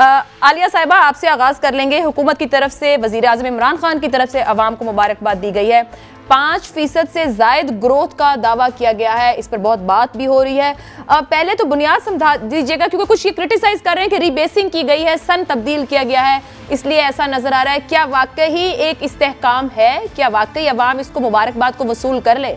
आलिया साहिबा, आपसे आगाज कर लेंगे। हुकूमत की तरफ से, वजीर आज़म इमरान खान की तरफ से अवाम को मुबारकबाद दी गई है। 5% से जायद ग्रोथ का दावा किया गया है, इस पर बहुत बात भी हो रही है। पहले तो बुनियाद समझा दीजिएगा, क्योंकि कुछ ये क्रिटिसाइज कर रहे हैं कि रीबेसिंग की गई है, सन तब्दील किया गया है, इसलिए ऐसा नजर आ रहा है। क्या वाकई एक इस्तेहकाम है? क्या वाकई अवाम इसको मुबारकबाद को वसूल कर ले?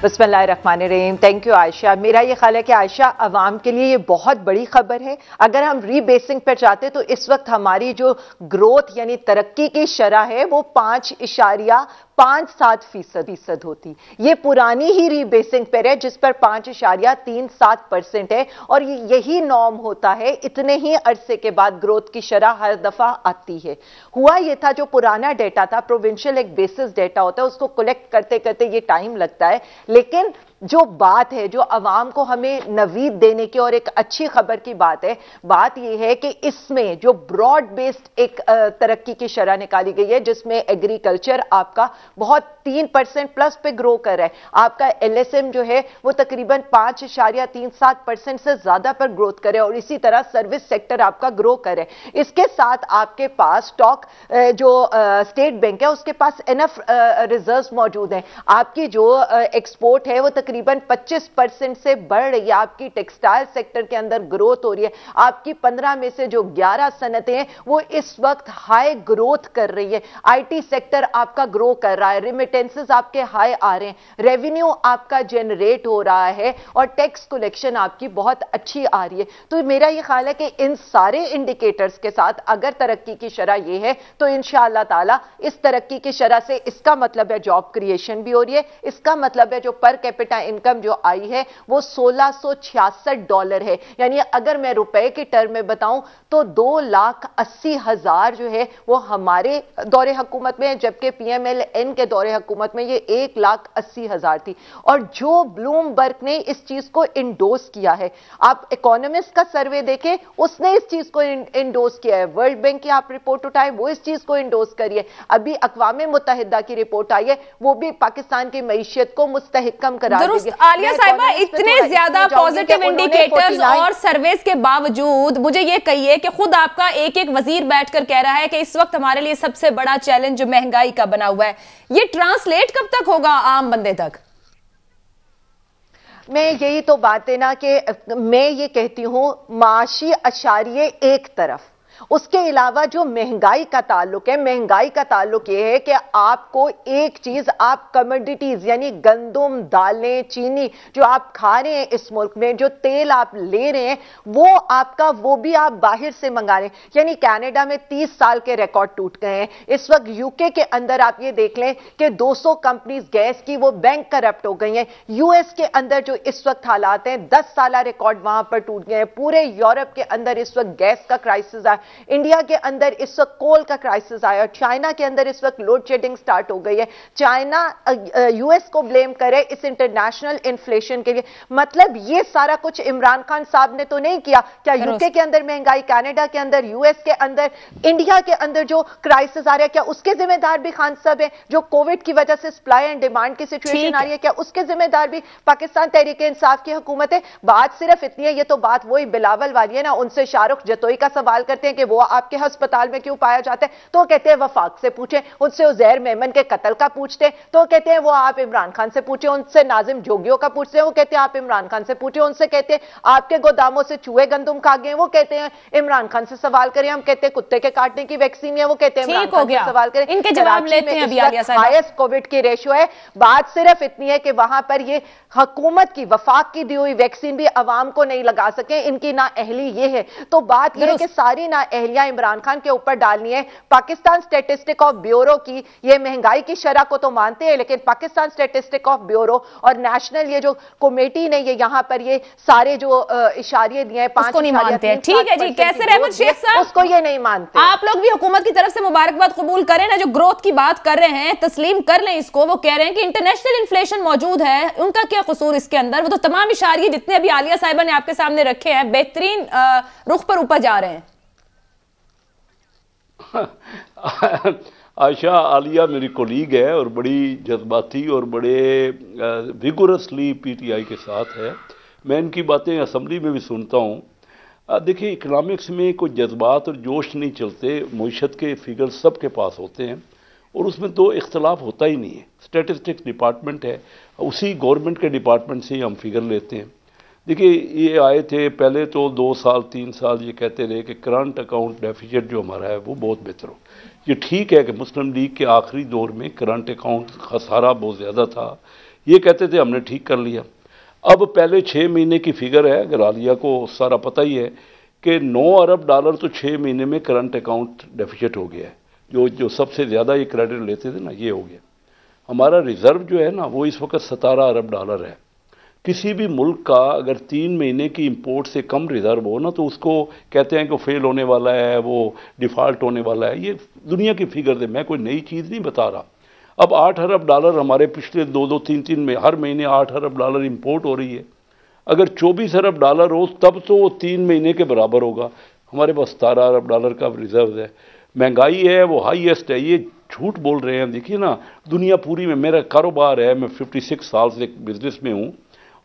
बिस्मिल्लाहिर्रहमानिर्रहीम। Thank you Ayesha. मेरा ये ख्याल है कि आयशा, अवाम के लिए ये बहुत बड़ी खबर है। अगर हम रीबेसिंग पर चाहते तो इस वक्त हमारी जो ग्रोथ यानी तरक्की की शरह है वो 5.57% होती। ये पुरानी ही रीबेसिंग पर है जिस पर 5.37% है, और यही नॉर्म होता है। इतने ही अरसे के बाद ग्रोथ की शरह हर दफा आती है। हुआ ये था, जो पुराना डेटा था, प्रोविंशियल एक बेसिस डेटा होता है, उसको कलेक्ट करते करते ये टाइम लगता है। लेकिन जो बात है, जो अवाम को हमें नवीद देने की और एक अच्छी खबर की बात है, बात यह है कि इसमें जो ब्रॉड बेस्ड एक तरक्की की शरह निकाली गई है, जिसमें एग्रीकल्चर आपका बहुत 3% प्लस पे ग्रो कर रहा है। आपका एलएसएम जो है वो तकरीबन 5.37% से ज्यादा पर ग्रोथ करे, और इसी तरह सर्विस सेक्टर आपका ग्रो करे। इसके साथ आपके पास स्टॉक जो स्टेट बैंक है उसके पास इनफ रिजर्व्स मौजूद हैं। आपकी जो एक्सपोर्ट है वो तकरीबन 25% से बढ़ रही है। आपकी टेक्सटाइल सेक्टर के अंदर ग्रोथ हो रही है। आपकी 15 में से जो 11 सनतें हैं वो इस वक्त हाई ग्रोथ कर रही है। आईटी सेक्टर आपका ग्रो कर रहा है, रेमिटेंसेस आपके हाई आ रहे हैं, रेवेन्यू आपका जनरेट हो रहा है, और टैक्स कलेक्शन आपकी बहुत अच्छी आ रही है। तो मेरा ये ख्याल है कि इन सारे इंडिकेटर्स के साथ अगर तरक्की की शरह ये है तो इंशाअल्लाह ताला इस तरक्की की शरह से इसका मतलब है जॉब क्रिएशन भी हो रही है। इसका मतलब है जो पर कैपिटा इनकम जो आई है वो $1666 है। यानी अगर मैं रुपए की टर्म में बताऊं तो 2,80,000 जो है वो हमारे दौरे हुकूमत में है, जबकि पीएमएलएन के दौरे हुकूमत में ये 1,80,000 थी। और जो ब्लूमबर्ग ने इस चीज को इंडोर्स किया है, आप इकोनॉमिस्ट का सर्वे देखें, उसने इस चीज को इंडोर्स किया है। वर्ल्ड बैंक की आप रिपोर्ट उठाएं, वो इस चीज को इंडोर्स करिए। अभी अक़वाम मुत्तहिदा की रिपोर्ट आई है, वो भी पाकिस्तान की मईशत को मुस्तहकम करार देगी। आलिया साहिबा, इतने ज्यादा पॉजिटिव इंडिकेटर्स और सर्वेस के बावजूद मुझे ये कहिए कि खुद आपका एक एक वजीर बैठकर कह रहा है कि इस वक्त हमारे लिए सबसे बड़ा चैलेंज जो महंगाई का बना हुआ है, ये ट्रांसलेट कब तक होगा आम बंदे तक? मैं यही तो बात है ना कि मैं ये कहती हूं, माशी अशारिये एक तरफ, उसके अलावा जो महंगाई का ताल्लुक है, महंगाई का ताल्लुक यह है कि आपको एक चीज, आप कमोडिटीज यानी गंदम, दालें, चीनी जो आप खा रहे हैं इस मुल्क में, जो तेल आप ले रहे हैं, वो आपका वो भी आप बाहर से मंगा रहे हैं। यानी कनाडा में 30 साल के रिकॉर्ड टूट गए हैं। इस वक्त यूके के अंदर आप ये देख लें कि 200 कंपनीज गैस की वो बैंक करप्ट हो गई हैं। यूएस के अंदर जो इस वक्त हालात हैं, 10 साल रिकॉर्ड वहां पर टूट गए हैं। पूरे यूरोप के अंदर इस वक्त गैस का क्राइसिस है। इंडिया के अंदर इस वक्त कोल का क्राइसिस आया, चाइना के अंदर इस वक्त लोड शेडिंग स्टार्ट हो गई है। चाइना यूएस को ब्लेम करे इस इंटरनेशनल इन्फ्लेशन के लिए। मतलब ये सारा कुछ इमरान खान साहब ने तो नहीं किया। क्या यूके के अंदर महंगाई, कनाडा के अंदर, यूएस के अंदर, इंडिया के अंदर जो क्राइसिस आ रहा है, क्या उसके जिम्मेदार भी खान साहब है? जो कोविड की वजह से सप्लाई एंड डिमांड की सिचुएशन आ रही है, क्या उसके जिम्मेदार भी पाकिस्तान तहरीक इंसाफ की हुकूमत है? बात सिर्फ इतनी है, ये तो बात वही बिलावल वाली है ना। उनसे शाहरुख जतोई का सवाल करते हैं कि वो आपके अस्पताल में क्यों पाया जाता है, तो कहते हैं वफाक से पूछे। उनसे उजैर मेमन के कत्ल का पूछते हैं तो कहते हैं वो आप इमरान खान से पूछे। उनसे नाजिम जोगियों का पूछते हैं, वो कहते हैं आप इमरान खान से पूछे। उनसे कहते हैं आपके गोदामों से चूहे गंदम खा गए, वो कहते हैं इमरान खान से सवाल करें। हम कहते हैं कुत्ते के काटने की वैक्सीन है, वो कहते हैं इमरान खान से सवाल करें। इनके जवाब लेते हैं अभी आलिया साहब। हाईएस्ट कोविड की रेशियो है। बात सिर्फ इतनी है कि वहां पर ये हुकूमत की वफाक की दी हुई वैक्सीन भी अवाम को नहीं लगा सके, इनकी ना अहली ये है। तो बात यह है कि सारी ना अहलियां इमरान खान के ऊपर डालनी है। पाकिस्तान स्टैटिस्टिक ऑफ ब्यूरो की ये महंगाई की शरह को तो मानते हैं, लेकिन पाकिस्तान स्टैटिस्टिक ऑफ ब्यूरो और नेशनल ये जो कमेटी ने ये यहां पर ये सारे जो इशारे दिए हैं, 5 नहीं मानते हैं। ठीक है जी, कैसर अहमद शेख साहब, उसको ये नहीं मानते। आप लोग भी हुकूमत की तरफ से मुबारकबाद कबूल करें ना, जो ग्रोथ की बात कर रहे हैं, तस्लीम कर लें इसको। वो कह रहे हैं कि इंटरनेशनल इन्फ्लेशन मौजूद है, उनका क्या कसूर इसके अंदर? वो तो तमाम इशारे जितने अभी आलिया साहिबा ने आपके सामने रखे हैं बेहतरीन रुख पर ऊपर जा रहे हैं। आयशा, आलिया मेरी कोलीग है और बड़ी जज्बाती और बड़े विगोरसली पीटीआई के साथ है। मैं इनकी बातें असम्बली में भी सुनता हूँ। देखिए, इकनॉमिक्स में कोई जज्बात और जोश नहीं चलते, मईशत के फिगर सबके पास होते हैं और उसमें तो इख्तलाफ होता ही नहीं है। स्टैटिस्टिक्स डिपार्टमेंट है, उसी गवर्नमेंट के डिपार्टमेंट से हम फिगर लेते हैं। देखिए, ये आए थे पहले तो 2 साल 3 साल ये कहते रहे कि करंट अकाउंट डेफिसिट जो हमारा है वो बहुत बेहतर हो। ये ठीक है कि मुस्लिम लीग के आखिरी दौर में करंट अकाउंट खसारा बहुत ज़्यादा था, ये कहते थे हमने ठीक कर लिया। अब पहले 6 महीने की फिगर है, अगर आलिया को सारा पता ही है कि 9 अरब डॉलर तो 6 महीने में करंट अकाउंट डेफिसिट हो गया है। जो सबसे ज़्यादा ये क्रेडिट लेते थे ना, ये हो गया। हमारा रिज़र्व जो है ना वो इस वक्त 17 अरब डॉलर है। किसी भी मुल्क का अगर 3 महीने की इंपोर्ट से कम रिज़र्व हो ना तो उसको कहते हैं कि फेल होने वाला है, वो डिफ़ॉल्ट होने वाला है। ये दुनिया की फिगर है, मैं कोई नई चीज़ नहीं बता रहा। अब 8 अरब डॉलर हमारे पिछले 2-3 में हर महीने 8 अरब डॉलर इंपोर्ट हो रही है। अगर 24 अरब डॉलर हो तब तो वो 3 महीने के बराबर होगा। हमारे पास 17 अरब डॉलर का रिजर्व है। महंगाई है वो हाईएस्ट है, ये झूठ बोल रहे हैं। देखिए ना, दुनिया पूरी में मेरा कारोबार है, मैं 56 साल से बिजनेस में हूँ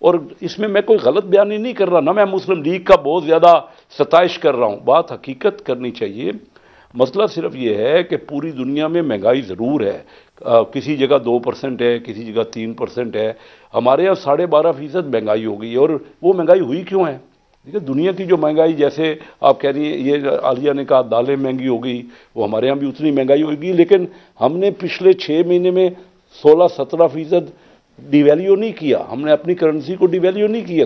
और इसमें मैं कोई गलत बयानी नहीं कर रहा ना, मैं मुस्लिम लीग का बहुत ज़्यादा सताइश कर रहा हूँ। बात हकीकत करनी चाहिए। मसला सिर्फ ये है कि पूरी दुनिया में महंगाई ज़रूर है, किसी जगह 2% है, किसी जगह 3% है। हमारे यहाँ 12.5% महंगाई हो गई। और वो महंगाई हुई क्यों है? देखिए, दुनिया की जो महंगाई, जैसे आप कह रही हैं, ये आलिया ने कहा दालें महंगी हो गई, वो हमारे यहाँ भी उतनी महंगाई होगी। लेकिन हमने पिछले 6 महीने में 16-17% डिवैल्यू नहीं किया, हमने अपनी करेंसी को डिवैल्यू नहीं किया।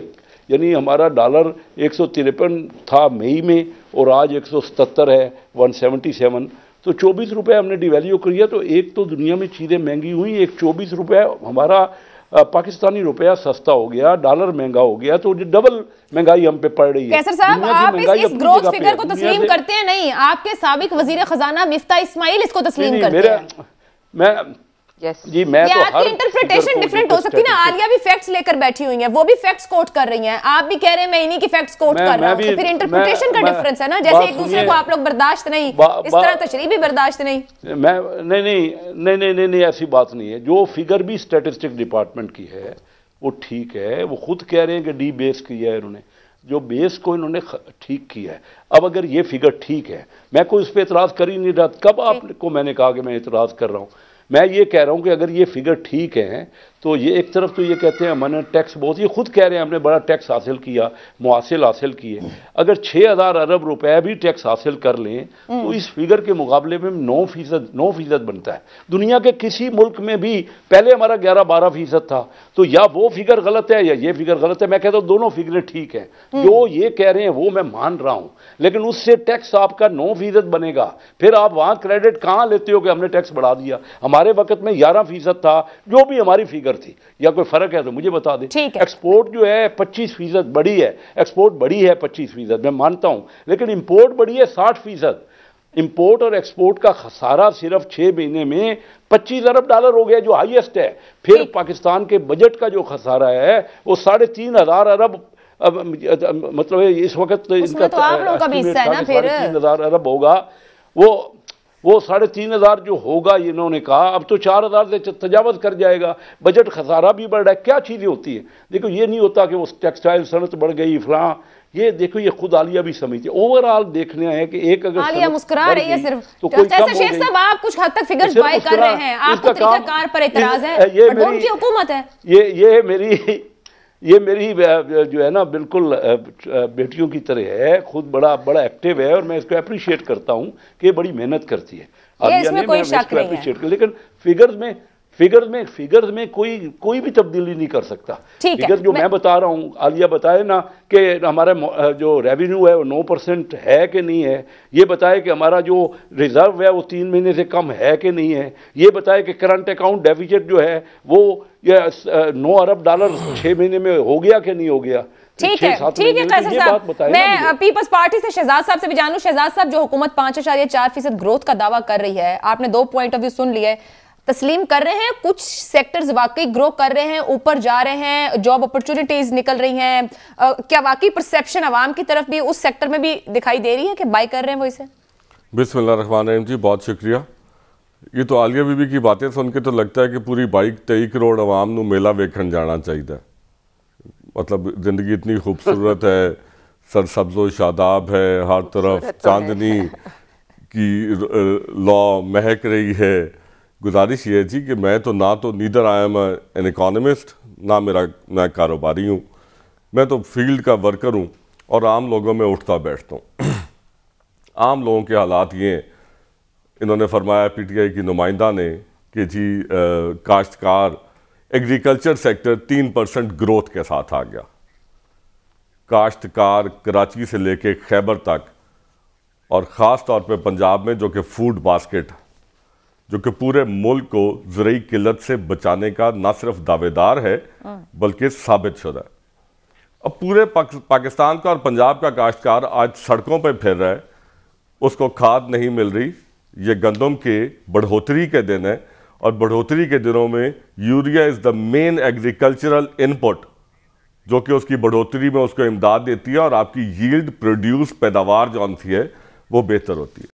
यानी हमारा डॉलर 153 था मई में और आज 177 है, 177। तो 24 रुपये हमने डिवैल्यू किया। तो एक तो दुनिया में चीज़ें महंगी हुई, एक 24 रुपये हमारा पाकिस्तानी रुपया सस्ता हो गया, डॉलर महंगा हो गया, तो डबल महंगाई हम पे पड़ रही है। कैसर साहब, आप इस ग्रोथ फिगर को तस्लीम करते हैं? नहीं, आपके साबिक वजीर खजाना मिफ्ता इस्माइल इसको तस्लीम करते हैं। मैं जी, मैं तो आपकी इंटरप्रिटेशन डिफरेंट हो सकती है ना। आलिया भी फैक्ट्स लेकर बैठी हुई हैं, वो भी फैक्ट्स कोट कर रही हैं, आप भी कह रहे हैं मैं इन्हीं की फैक्ट्स कोट कर रहा हूं। तो फिर इंटरप्रिटेशन का डिफरेंस है ना, जैसे एक दूसरे को आप लोग बर्दाश्त नहीं, इस तरह तशरीह भी बर्दाश्त नहीं। नहीं, ऐसी बात नहीं है। जो फिगर भी स्टैटिस्टिक्स डिपार्टमेंट की है वो ठीक है। वो खुद कह रहे हैं कि डी बेस किया है इन्होंने, जो बेस को इन्होंने ठीक किया है। अब अगर ये फिगर ठीक है, मैं कोई उस पर एतराज़ कर ही नहीं रहा। कब आपको मैंने कहा कि मैं एतराज़ कर रहा हूँ? मैं ये कह रहा हूँ कि अगर ये फिगर ठीक है तो ये एक तरफ तो ये कहते हैं हमने टैक्स बहुत, ये खुद कह रहे हैं हमने बड़ा टैक्स हासिल किया, मुआसिल हासिल किए। अगर 6000 अरब रुपए भी टैक्स हासिल कर लें तो इस फिगर के मुकाबले में 9% बनता है। दुनिया के किसी मुल्क में भी पहले हमारा 11-12% था। तो या वो फिगर गलत है या ये फिगर गलत है। मैं कहता हूँ दोनों फिगरें ठीक है। जो ये कह रहे हैं वो मैं मान रहा हूँ, लेकिन उससे टैक्स आपका 9% बनेगा। फिर आप वहां क्रेडिट कहाँ लेते हो कि हमने टैक्स बढ़ा दिया? हमारे वक्त में 11% था, जो भी हमारी फिगर थी। या कोई फर्क है तो मुझे बता दें। एक्सपोर्ट जो है 25% बढ़ी है, एक्सपोर्ट बढ़ी है 25%, मैं मानता हूं, लेकिन इंपोर्ट बढ़ी है 60%। इंपोर्ट और एक्सपोर्ट का खसारा सिर्फ 6 महीने में 25 अरब डॉलर हो गया, जो हाईएस्ट है। फिर पाकिस्तान के बजट का जो खसारा है वो 3,500 अरब, मतलब इस वक्त इनका तो आप लोगों का भी हिस्सा है ना। फिर 3,500 अरब होगा। वो 3,500 जो होगा, इन्होंने कहा अब तो 4,000 से तजावज कर जाएगा। बजट खसारा भी बढ़ रहा है। क्या चीज़ें होती है? देखो, ये नहीं होता कि वो टेक्सटाइल सनत बढ़ गई फलां। ये देखो, ये खुद आलिया भी समझती है। ओवरऑल देखना है कि एक अगर आलिया मुस्कुरा रही है सिर्फ, तो कोई कम शेख साहब आप कुछ हद तक फिगर्स बाय कर रहे हैं, आपको तरीकाकार पर एतराज है, की हुकूमत है। ये मेरी जो है ना बिल्कुल बेटियों की तरह है, खुद बड़ा एक्टिव है और मैं इसको अप्रिशिएट करता हूँ कि ये बड़ी मेहनत करती है। इसमें कोई शक नहीं है। लेकिन फिगर्स में कोई भी तब्दीली नहीं कर सकता। फिगर जो मैं बता रहा हूँ, आलिया बताए ना कि हमारा जो रेवेन्यू है वो 9% है कि नहीं है, ये बताए कि हमारा जो रिजर्व है वो 3 महीने से कम है कि नहीं है, ये बताए कि करंट अकाउंट डेफिसिट जो है वो 9 अरब डॉलर 6 महीने में हो गया कि नहीं हो गया। ठीक है कैसर साहब, मैं पीपल्स पार्टी से शहजाद साहब से भी जानूं। शहजाद साहब, जो हुकूमत 5.4% ग्रोथ का दावा कर रही है, आपने 2 पॉइंट ऑफ व्यू सुन लिए, तस्लीम कर रहे हैं कुछ सेक्टर्स वाकई ग्रो कर रहे हैं, ऊपर जा रहे हैं, जॉब अपॉर्चुनिटीज निकल रही हैं, क्या वाकई परसेप्शन आवाम की तरफ भी उस सेक्टर में भी दिखाई दे रही है कि बाय कर रहे हैं वो इसे? बिस्मिल्लाहिर्रहमानिर्रहीम जी, बहुत शुक्रिया। ये तो आलिया बीबी की बातें सुन के तो लगता है कि पूरी 22-23 करोड़ आवाम नू मेला वेखण जाना चाहिए। मतलब जिंदगी इतनी खूबसूरत है, सरसब्जो शादाब है, हर तरफ चांदनी की लौ महक रही है। गुजारिश ये थी कि मैं तो neither I am an economist, मैं कारोबारी हूँ, मैं तो फील्ड का वर्कर हूँ और आम लोगों में उठता बैठता हूँ। आम लोगों के हालात ये, इन्होंने फरमाया पीटीआई की नुमाइंदा ने कि जी काश्तकार एग्रीकल्चर सेक्टर 3% ग्रोथ के साथ आ गया। काश्तकार कराची से लेके खैबर तक और ख़ास तौर पे पंजाब में, जो कि फूड बास्केट, जो कि पूरे मुल्क को ज़रूरी किल्लत से बचाने का न सिर्फ दावेदार है बल्कि साबित शुदा है। अब पूरे पाकिस्तान का और पंजाब का काश्तकार आज सड़कों पर फिर रहा है, उसको खाद नहीं मिल रही। ये गंदम के बढ़ोतरी के दिन है और बढ़ोतरी के दिनों में urea is the main agricultural input जो कि उसकी बढ़ोतरी में उसको इमदाद देती है और आपकी यील्ड, प्रोड्यूस, पैदावार जो है वो बेहतर होती है।